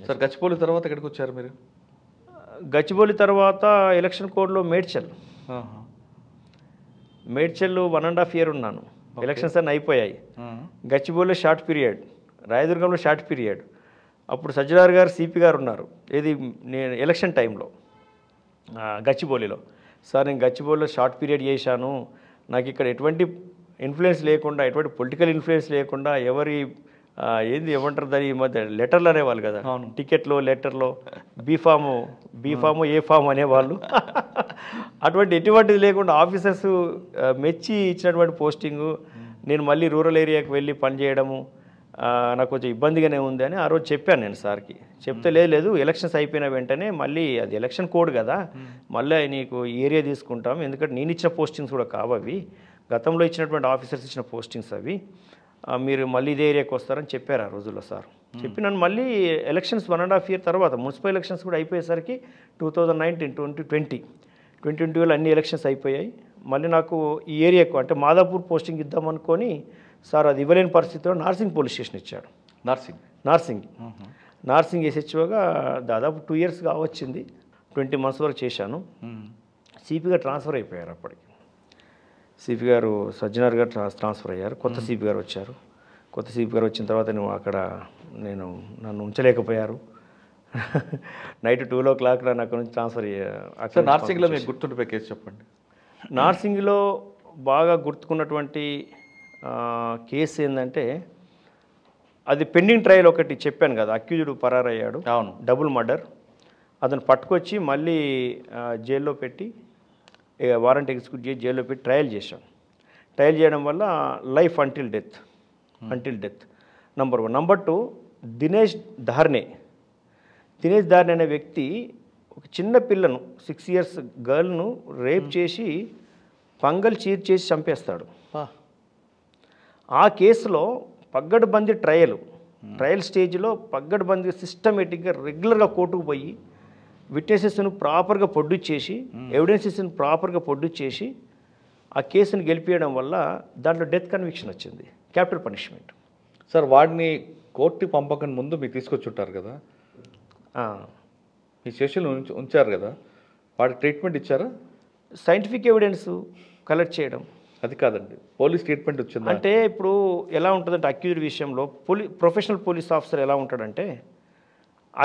Sir Gachibowli తర్వాత ఎక్కడికి వచ్చారు మీరు? గచ్చిబౌలి తర్వాత ఎలక్షన్ కోడ్లో మేడ్చల్ 1.5 year ఉన్నాను. ఎలక్షన్స్ అన్నీ అయిపోయాయి. గచ్చిబౌలిలో షార్ట్ పీరియడ్, రాయదుర్గంలో షార్ట్ పీరియడ్. అప్పుడు సజ్జనార్ గారు సిపి గారు ఉన్నారు. ఏది నేను ఎలక్షన్ టైంలో గచ్చిబౌలిలో. సార్ నేను గచ్చిబౌలిలో షార్ట్ పీరియడ్ చేశాను, నాకు ఇక్కడ ఎటువంటి ఇన్ఫ్లుయెన్స్ లేకుండా, ఎటువంటి పొలిటికల్ ఇన్ఫ్లుయెన్స్ లేకుండా, ఎవరి ఏంది ఏమంటారు దాని ఈ మధ్య లెటర్లు అనేవాళ్ళు కదా, టికెట్లో లెటర్లో బీఫాము ఏ ఫామ్ అనేవాళ్ళు. అటువంటి ఎటువంటిది లేకుండా ఆఫీసర్స్ మెచ్చి ఇచ్చినటువంటి పోస్టింగు. నేను మళ్ళీ రూరల్ ఏరియాకి వెళ్ళి పనిచేయడము నాకు కొంచెం ఇబ్బందిగానే ఉంది అని ఆ రోజు చెప్పాను నేను సార్కి. చెప్తే లేదు ఎలక్షన్స్ అయిపోయిన వెంటనే మళ్ళీ అది ఎలక్షన్ కోడ్ కదా, మళ్ళీ నీకు ఏరియా తీసుకుంటాం, ఎందుకంటే నేను ఇచ్చిన పోస్టింగ్స్ కూడా కావవి, గతంలో ఇచ్చినటువంటి ఆఫీసర్స్ ఇచ్చిన పోస్టింగ్స్ అవి, మీరు మళ్ళీ ఇదే ఏరియాకి వస్తారని చెప్పారు ఆ రోజుల్లో సార్. చెప్పి నన్ను మళ్ళీ ఎలక్షన్స్ 1.5 year తర్వాత మున్సిపల్ ఎలక్షన్స్ కూడా అయిపోయేసరికి 2019-2020 అన్ని ఎలక్షన్స్ అయిపోయాయి. మళ్ళీ నాకు ఈ ఏరియాకు అంటే మాదాపూర్ పోస్టింగ్ ఇద్దామనుకొని సార్ అది ఇవ్వలేని పరిస్థితిలో నార్సింగ్ పోలీస్ స్టేషన్ ఇచ్చాడు. నార్సింగ్ ఎస్హెచ్ఓగా దాదాపు 2 years వచ్చింది. 20 months వరకు చేశాను. సిపిగా ట్రాన్స్ఫర్ అయిపోయారు. అప్పటికి సిపి గారు సజ్జనార్ గారు ట్రాన్స్ఫర్ అయ్యారు. కొత్త సిపి గారు వచ్చారు. కొత్త సిపి గారు వచ్చిన తర్వాత నన్ను ఉంచలేకపోయారు. నైట్ 12 o'clock నన్ను అక్కడ నుంచి ట్రాన్స్ఫర్ అయ్యారు. నార్సింగ్లో మీకు గుర్తుండిపోయే కేసు చెప్పండి. నార్సింగ్లో బాగా గుర్తుకున్నటువంటి కేసు ఏంటంటే, అది పెండింగ్ ట్రయల్ ఒకటి చెప్పాను కదా, అక్యూజ్డ్ పరారయ్యాడు. అవును, డబుల్ మర్డర్. అతను పట్టుకొచ్చి మళ్ళీ జైల్లో పెట్టి వారెంట్ ఎగ్జిక్యూట్ చేసి జైల్లో పెట్టి ట్రయల్ చేశాం. ట్రయల్ చేయడం వల్ల life until death number 1. Number 2 Dinesh Dharne అనే వ్యక్తి ఒక చిన్న పిల్లను 6 years గర్ల్ను రేప్ చేసి పంగల్ చీర్చేసి చంపేస్తాడు. ఆ కేసులో పగ్గడ్బందీ ట్రయల్ స్టేజ్లో పగ్గడ్బందీ సిస్టమేటిక్గా రెగ్యులర్గా కోర్టుకు పోయి విట్నెసెస్ను ప్రాపర్గా ప్రొడ్యూస్ చేసి ఎవిడెన్సెస్ను ప్రాపర్గా ప్రొడ్యూస్ చేసి ఆ కేసును గెలిపించడం వల్ల దాంట్లో డెత్ కన్విక్షన్ వచ్చింది, క్యాపిటల్ పనిష్మెంట్. సార్ వాడిని కోర్టు పంపకం ముందు మీరు తీసుకొచ్చి ఉంటారు కదా, మీ స్టేషన్లో ఉంచారు కదా, వాడికి ట్రీట్మెంట్ ఇచ్చారా? సైంటిఫిక్ ఎవిడెన్స్ కలెక్ట్ చేయడం అది కాదండి, పోలీస్ ట్రీట్మెంట్ వచ్చింది అంటే. ఇప్పుడు ఎలా ఉంటుందంటే అక్యూజ్డ్ విషయంలో ప్రొఫెషనల్ పోలీస్ ఆఫీసర్ ఎలా ఉంటాడంటే,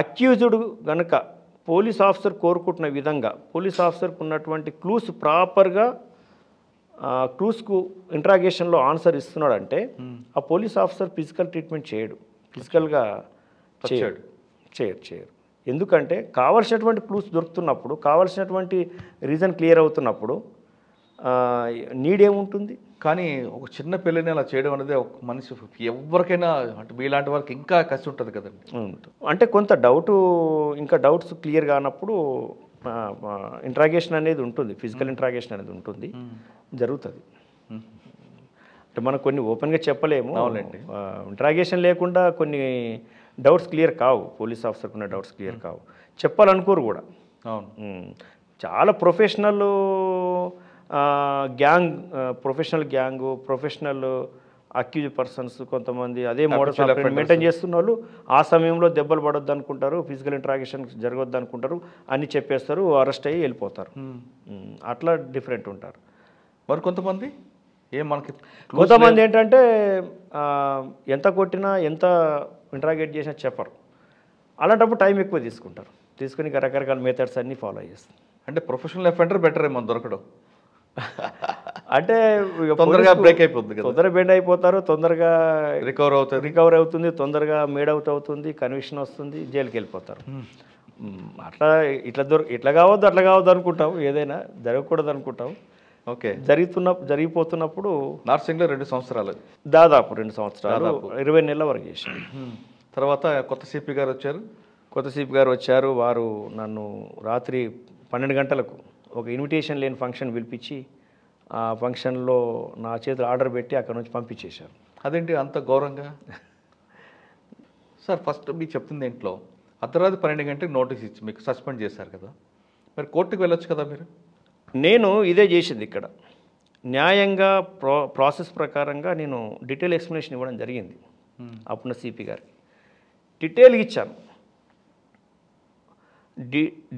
అక్యూజ్డ్ కనుక పోలీస్ ఆఫీసర్ కోరుకుంటున్న విధంగా పోలీస్ ఆఫీసర్కు ఉన్నటువంటి క్లూస్ ప్రాపర్గా క్లూస్కు ఇంట్రాగేషన్లో ఆన్సర్ ఇస్తున్నాడంటే ఆ పోలీస్ ఆఫీసర్ ఫిజికల్ ట్రీట్మెంట్ చేయడు, ఫిజికల్గా చేయరు. ఎందుకంటే కావాల్సినటువంటి క్లూస్ దొరుకుతున్నప్పుడు, కావాల్సినటువంటి రీజన్ క్లియర్ అవుతున్నప్పుడు నీడ్ ఏముంటుంది. కానీ ఒక చిన్న పిల్లని అలా చేయడం అనేది ఒక మనిషి ఎవరికైనా అంటే మీలాంటి వారికి ఇంకా కష్టం ఉంటుంది కదండి. అంటే కొంత ఇంకా డౌట్స్ క్లియర్ కానప్పుడు ఇంట్రాగేషన్ అనేది ఉంటుంది, ఫిజికల్ ఇంట్రాగేషన్ అనేది ఉంటుంది, జరుగుతుంది. అంటే మనం కొన్ని ఓపెన్గా చెప్పలేము. అవునండి, ఇంట్రాగేషన్ లేకుండా కొన్ని డౌట్స్ క్లియర్ కావు, పోలీస్ ఆఫీసర్కి ఉన్న డౌట్స్ క్లియర్ కావు, చెప్పాలనుకోరు కూడా. అవును, చాలా ప్రొఫెషనల్ గ్యాంగ్ అక్యూజ్ పర్సన్స్ కొంతమంది అదే మోడల్స్ మెయింటైన్ చేస్తున్న వాళ్ళు ఆ సమయంలో దెబ్బలు పడొద్దు అనుకుంటారు, ఫిజికల్ ఇంట్రాగేషన్ జరగొద్దు అనుకుంటారు, అన్నీ చెప్పేస్తారు, అరెస్ట్ అయ్యి వెళ్ళిపోతారు. అట్లా డిఫరెంట్ ఉంటారు. మరి కొంతమంది ఏంటంటే ఎంత కొట్టినా ఎంత ఇంట్రాగేట్ చేసినా చెప్పరు. అలాంటప్పుడు టైం ఎక్కువ తీసుకుని రకరకాల మెథడ్స్ అన్నీ ఫాలో చేస్తారు. అంటే ప్రొఫెషనల్ అఫెండర్ బెటర్ ఏమో దొరకడం. అంటే తొందరగా బ్రేక్ అయిపోతుంది, తొందరగా బెండ్ అయిపోతారు, తొందరగా రికవర్ అవుతుంది, తొందరగా మేడ్ అవుట్ అవుతుంది, కన్విక్షన్ వస్తుంది, జైలుకి వెళ్ళిపోతారు. అట్లా ఇట్లా కావద్దు అట్లా కావద్దు అనుకుంటాం, ఏదైనా జరగకూడదు అనుకుంటాం. ఓకే, జరిగిపోతున్నప్పుడు నార్సింగ్లో 2 సంవత్సరాలు, దాదాపు 2 సంవత్సరాలు 20 నెలల వరకు చేశాను. తర్వాత కొత్త సిపి గారు వచ్చారు. వారు నన్ను రాత్రి 12 గంటలకు ఒక ఇన్విటేషన్ లేని ఫంక్షన్ పిలిపించి ఆ ఫంక్షన్లో నా చేతులు ఆర్డర్ పెట్టి అక్కడ నుంచి పంపించేశారు. అదేంటి అంత గౌరవంగా? సార్ ఫస్ట్ మీకు చెప్తుంది ఇంట్లో అర్ధరాత్రి 12 గంటలకు నోటీస్ ఇచ్చి మీకు సస్పెండ్ చేశారు కదా, మరి కోర్టుకు వెళ్ళొచ్చు కదా మీరు? నేను ఇదే చేసింది ఇక్కడ న్యాయంగా ప్రాసెస్ ప్రకారంగా నేను డీటెయిల్ ఎక్స్ప్లెనేషన్ ఇవ్వడం జరిగింది. అప్పుడున్న సిపి గారికి డీటెయిల్గా ఇచ్చాను.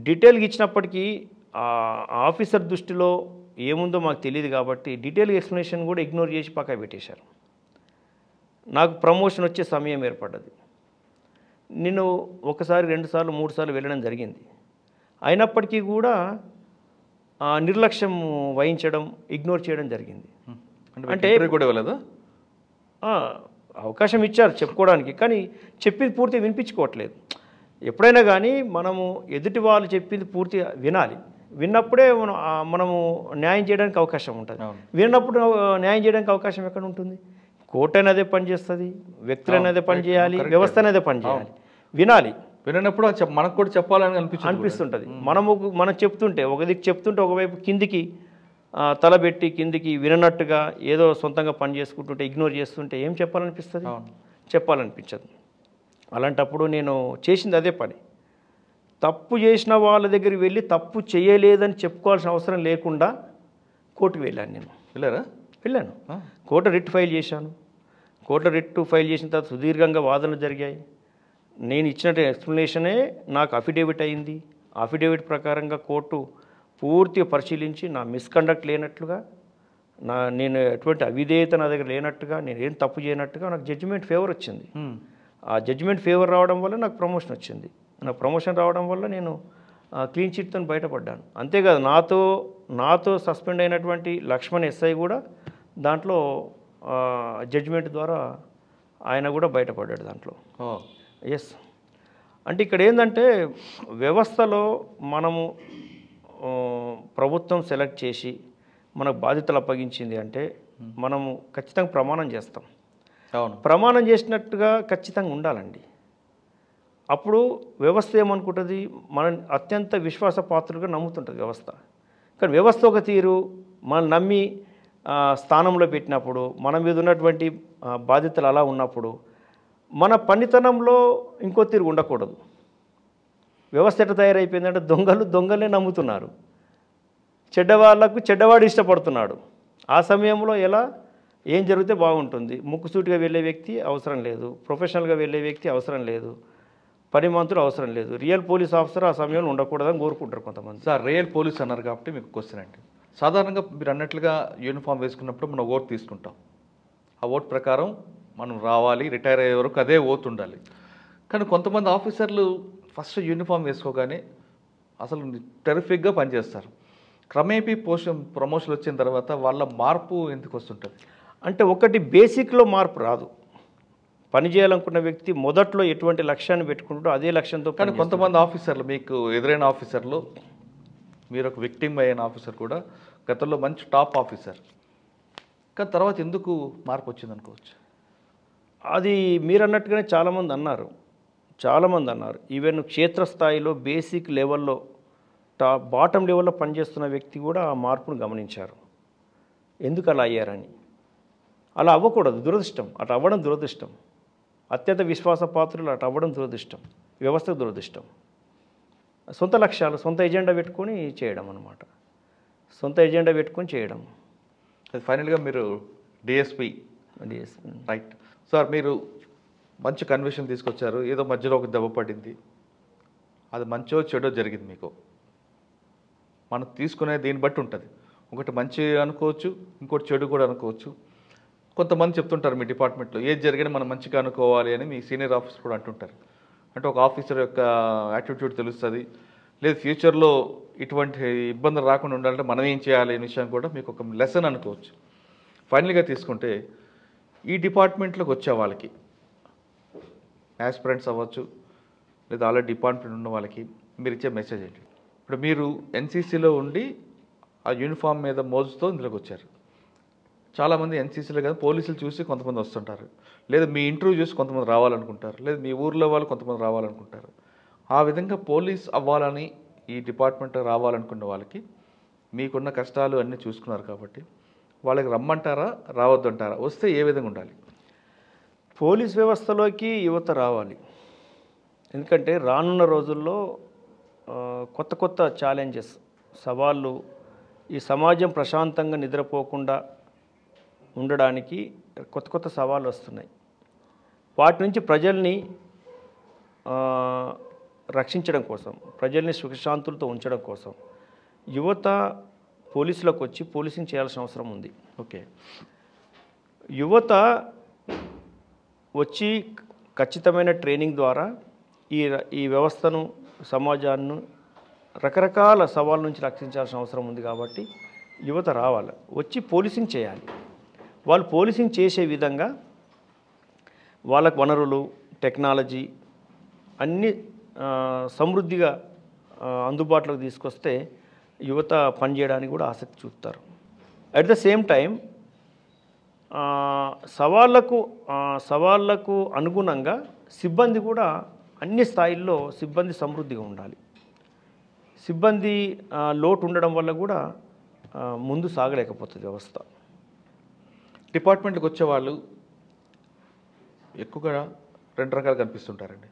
డీటెయిల్గా ఇచ్చినప్పటికీ ఆ ఆఫీసర్ దృష్టిలో ఏముందో మాకు తెలియదు కాబట్టి డీటెయిల్ ఎక్స్ప్లెనేషన్ కూడా ఇగ్నోర్ చేసి పక్కన పెట్టేశారు. నాకు ప్రమోషన్ వచ్చే సమయం ఏర్పడ్డది. నేను ఒకసారి 2 సార్లు 3 సార్లు వెళ్ళడం జరిగింది. అయినప్పటికీ కూడా నిర్లక్ష్యం వహించడం, ఇగ్నోర్ చేయడం జరిగింది. అంటే కూడా ఇవ్వలేదా? అవకాశం ఇచ్చారు చెప్పుకోవడానికి, కానీ చెప్పింది పూర్తిగా వినిపించుకోవట్లేదు. ఎప్పుడైనా కానీ మనము ఎదుటి వాళ్ళు చెప్పింది పూర్తిగా వినాలి. విన్నప్పుడే మనము న్యాయం చేయడానికి అవకాశం ఉంటుంది. విన్నప్పుడు న్యాయం చేయడానికి అవకాశం ఎక్కడ ఉంటుంది? కోర్టు అనేది పని చేస్తుంది, వ్యక్తులు అదే పని చేయాలి, వ్యవస్థ అనేది పని చేయాలి. వినాలి. వినప్పుడు మనకు కూడా చెప్పాలని అనిపిస్తుంటుంది. మనం చెప్తుంటే ఒక దిక్కు చెప్తుంటే ఒకవైపు కిందికి తలబెట్టి కిందికి వినట్టుగా ఏదో సొంతంగా పని చేసుకుంటుంటే ఇగ్నోర్ చేస్తుంటే ఏం చెప్పాలనిపిస్తుంది? చెప్పాలనిపించదు. అలాంటప్పుడు నేను చేసింది అదే పని. తప్పు చేసిన వాళ్ళ దగ్గరికి వెళ్ళి తప్పు చేయలేదని చెప్పుకోవాల్సిన అవసరం లేకుండా కోర్టుకు వెళ్ళాను. నేను వెళ్ళాను. కోర్టు రిట్ ఫైల్ చేశాను. కోర్టు రిట్ ఫైల్ చేసిన తర్వాత సుదీర్ఘంగా వాదనలు జరిగాయి. నేను ఇచ్చిన ఎక్స్ప్లెనేషనే నాకు అఫిడేవిట్ అయింది. అఫిడేవిట్ ప్రకారంగా కోర్టు పూర్తిగా పరిశీలించి నా మిస్కండక్ట్ లేనట్లుగా, నేను ఎటువంటి అవిధేయత నా దగ్గర లేనట్టుగా, నేను ఏం తప్పు చేయనట్టుగా నాకు జడ్జిమెంట్ ఫేవర్ వచ్చింది. ఆ జడ్జిమెంట్ ఫేవర్ రావడం వల్ల నాకు ప్రమోషన్ వచ్చింది. నాకు ప్రమోషన్ రావడం వల్ల నేను క్లీన్ చిట్తో బయటపడ్డాను. అంతేకాదు నాతో సస్పెండ్ అయినటువంటి లక్ష్మణ్ ఎస్ఐ కూడా దాంట్లో జడ్జిమెంట్ ద్వారా ఆయన కూడా బయటపడ్డాడు దాంట్లో. ఎస్. అంటే ఇక్కడ ఏంటంటే వ్యవస్థలో మనము ప్రభుత్వం సెలెక్ట్ చేసి మనకు బాధ్యతలు అప్పగించింది అంటే మనము ఖచ్చితంగా ప్రమాణం చేస్తాం. ప్రమాణం చేసినట్టుగా ఖచ్చితంగా ఉండాలండి. అప్పుడు వ్యవస్థ ఏమనుకుంటుంది? మనం అత్యంత విశ్వాసపాత్రులుగా నమ్ముతుంటుంది వ్యవస్థ. కానీ వ్యవస్థ ఒక తీరు మనం నమ్మి స్థానంలో పెట్టినప్పుడు, మన మీద ఉన్నటువంటి బాధ్యతలు అలా ఉన్నప్పుడు మన పనితనంలో ఇంకో తీరు ఉండకూడదు. వ్యవస్థ ఎట్లా తయారైపోయిందంటే దొంగలే నమ్ముతున్నారు, చెడ్డవాళ్లకు చెడ్డవాడు ఇష్టపడుతున్నాడు. ఆ సమయంలో ఏం జరిగితే బాగుంటుంది? ముక్కుసూటిగా వెళ్ళే వ్యక్తి అవసరం లేదు, ప్రొఫెషనల్గా వెళ్ళే వ్యక్తి అవసరం లేదు, పని మంత్రులు అవసరం లేదు, రియల్ పోలీస్ ఆఫీసర్ ఆ సమయంలో ఉండకూడదని కోరుకుంటారు కొంతమంది. సార్, రియల్ పోలీస్ అన్నారు కాబట్టి మీకు క్వశ్చన్ అండి. సాధారణంగా మీరు అన్నట్లుగా యూనిఫామ్ వేసుకున్నప్పుడు మనం ఓట్ తీసుకుంటాం. ఆ ఓట్ ప్రకారం మనం రావాలి, రిటైర్ అయ్యే వరకు అదే ఓట్ ఉండాలి. కానీ కొంతమంది ఆఫీసర్లు ఫస్ట్ యూనిఫామ్ వేసుకోగానే అసలు టెరిఫిక్గా పనిచేస్తారు. క్రమేపీ ప్రమోషన్ వచ్చిన తర్వాత వాళ్ళ మార్పు ఎందుకు వస్తుంటుంది? అంటే ఒకటి బేసిక్లో మార్పు రాదు. పని చేయాలనుకున్న వ్యక్తి మొదట్లో ఎటువంటి లక్ష్యాన్ని పెట్టుకుంటూ అదే లక్ష్యంతో. కానీ కొంతమంది ఆఫీసర్లు, మీకు ఎదురైన ఆఫీసర్లు, మీరు ఒక విక్టిమ్ అయిన ఆఫీసర్ కూడా గతంలో మంచి టాప్ ఆఫీసర్, కానీ తర్వాత ఎందుకు మార్పు వచ్చింది అనుకోవచ్చు? అది మీరు అన్నట్టుగానే చాలామంది అన్నారు. ఈవెన్ క్షేత్రస్థాయిలో బేసిక్ లెవెల్లో బాటం లెవెల్లో పనిచేస్తున్న వ్యక్తి కూడా ఆ మార్పును గమనించారు. ఎందుకు అలా అయ్యారని. అలా అవ్వకూడదు, దురదృష్టం. అటు అవ్వడం దురదృష్టం. అత్యంత విశ్వాసపాత్రులు అటు అవ్వడం దురదృష్టం, వ్యవస్థకు దురదృష్టం. సొంత లక్ష్యాలు, సొంత ఎజెండా పెట్టుకొని చేయడం అన్నమాట. సొంత ఎజెండా పెట్టుకొని చేయడం. ఫైనల్గా మీరు డిఎస్పీ రైట్ సార్, మీరు మంచి కన్విషన్ తీసుకొచ్చారు. ఏదో మధ్యలో ఒక దెబ్బ పడింది, అది మంచో చెడో జరిగింది మీకు. మనం తీసుకునే దీన్ని బట్టి ఉంటుంది. ఒకటి మంచి అనుకోవచ్చు, ఇంకోటి చెడు కూడా అనుకోవచ్చు. కొంతమంది చెప్తుంటారు మీ డిపార్ట్మెంట్లో ఏది జరిగినా మనం మంచిగా అనుకోవాలి అని మీ సీనియర్ ఆఫీసర్ కూడా అంటుంటారు. అంటే ఒక ఆఫీసర్ యొక్క యాటిట్యూడ్ తెలుస్తుంది, లేదు ఫ్యూచర్లో ఇటువంటి ఇబ్బందులు రాకుండా ఉండాలంటే మనం ఏం చేయాలి అనే విషయం కూడా మీకు ఒక లెసన్ అనుకోవచ్చు. ఫైనల్గా తీసుకుంటే ఈ డిపార్ట్మెంట్లోకి వచ్చే వాళ్ళకి, యాస్పిరెంట్స్ అవ్వచ్చు లేదా ఆల్రెడీ డిపార్ట్మెంట్ ఉన్న వాళ్ళకి మీరు ఇచ్చే మెసేజ్ ఏంటి? ఇప్పుడు మీరు ఎన్సీసీలో ఉండి ఆ యూనిఫామ్ మీద మోజుతో ఇందులోకి వచ్చారు. చాలామంది ఎన్సీసీలో కదా పోలీసులు చూసి కొంతమంది వస్తుంటారు, లేదా మీ ఇంటర్వ్యూ చూసి కొంతమంది రావాలనుకుంటారు, లేదా మీ ఊర్లో వాళ్ళు కొంతమంది రావాలనుకుంటారు. ఆ విధంగా పోలీస్ అవ్వాలని ఈ డిపార్ట్మెంట్ రావాలనుకున్న వాళ్ళకి మీకున్న కష్టాలు అన్నీ చూసుకున్నారు కాబట్టి వాళ్ళకి రమ్మంటారా, రావద్దంటారా? వస్తే ఏ విధంగా ఉండాలి? పోలీస్ వ్యవస్థలోకి యువత రావాలి. ఎందుకంటే రానున్న రోజుల్లో కొత్త కొత్త ఛాలెంజెస్, సవాళ్ళు, ఈ సమాజం ప్రశాంతంగా నిద్రపోకుండా ఉండడానికి కొత్త కొత్త సవాళ్ళు వస్తున్నాయి. వాటి నుంచి ప్రజల్ని రక్షించడం కోసం, ప్రజల్ని సుఖశాంతులతో ఉంచడం కోసం యువత పోలీసులకు వచ్చి పోలీసింగ్ చేయాల్సిన అవసరం ఉంది. ఓకే. యువత వచ్చి ఖచ్చితమైన ట్రైనింగ్ ద్వారా ఈ వ్యవస్థను, సమాజాన్ని రకరకాల సవాళ్ళ నుంచి రక్షించాల్సిన అవసరం ఉంది. కాబట్టి యువత రావాలి, వచ్చి పోలీసింగ్ చేయాలి. వాళ్ళు పోలీసింగ్ చేసే విధంగా వాళ్ళకు వనరులు, టెక్నాలజీ అన్నీ సమృద్ధిగా అందుబాటులోకి తీసుకొస్తే యువత పనిచేయడానికి కూడా ఆసక్తి చూపుతారు. అట్ ద సేమ్ టైం సవాళ్లకు అనుగుణంగా సిబ్బంది కూడా అన్ని స్థాయిల్లో సిబ్బంది సమృద్ధిగా ఉండాలి. సిబ్బంది లోటు ఉండడం వల్ల కూడా ముందు సాగలేకపోతుంది వ్యవస్థ. డిపార్ట్మెంట్కి వచ్చేవాళ్ళు ఎక్కువగా 2 రకాలు కనిపిస్తుంటారండి.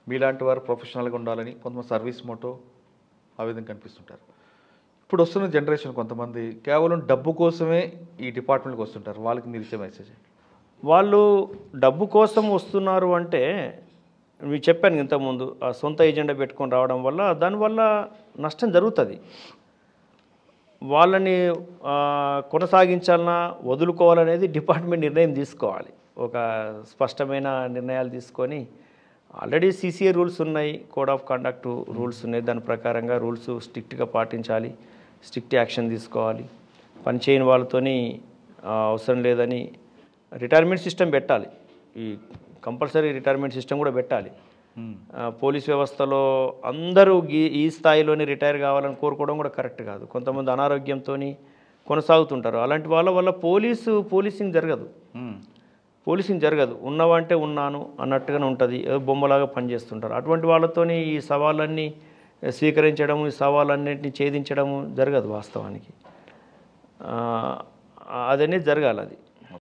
మీలాంటి వారు ప్రొఫెషనల్గా ఉండాలని, కొంతమంది సర్వీస్ మోటో ఆ విధంగా కనిపిస్తుంటారు. ఇప్పుడు వస్తున్న జనరేషన్ కొంతమంది కేవలం డబ్బు కోసమే ఈ డిపార్ట్మెంట్కి వస్తుంటారు. వాళ్ళకి మీరు ఇచ్చే మెసేజ్? వాళ్ళు డబ్బు కోసం వస్తున్నారు అంటే మీకు చెప్పాను ఇంతకుముందు, సొంత ఏజెండా పెట్టుకొని రావడం వల్ల దానివల్ల నష్టం జరుగుతుంది. వాళ్ళని కొనసాగించాలన్నా వదులుకోవాలనేది డిపార్ట్మెంట్ నిర్ణయం తీసుకోవాలి. ఒక స్పష్టమైన నిర్ణయాలు తీసుకొని, ఆల్రెడీ CCA రూల్స్ ఉన్నాయి, కోడ్ ఆఫ్ కండక్ట్ రూల్స్ ఉన్నాయి. దాని ప్రకారంగా రూల్స్ స్ట్రిక్ట్గా పాటించాలి, స్ట్రిక్ట్ యాక్షన్ తీసుకోవాలి. పనిచేయని వాళ్ళతోని అవసరం లేదని రిటైర్మెంట్ సిస్టమ్ పెట్టాలి. ఈ కంపల్సరీ రిటైర్మెంట్ సిస్టమ్ కూడా పెట్టాలి. పోలీస్ వ్యవస్థలో అందరూ ఈ స్థాయిలోనే రిటైర్ కావాలని కోరుకోవడం కూడా కరెక్ట్ కాదు. కొంతమంది అనారోగ్యంతో కొనసాగుతుంటారు. అలాంటి వాళ్ళ వల్ల పోలీసింగ్ జరగదు. ఉన్నవంటే ఉన్నాను అన్నట్టుగానే ఉంటుంది, ఏదో బొమ్మలాగా పనిచేస్తుంటారు. అటువంటి వాళ్ళతోని ఈ సవాళ్ళన్నీ స్వీకరించడము, ఈ సవాళ్ళన్నింటినీ ఛేదించడము జరగదు వాస్తవానికి. అదనేది జరగాలి. అది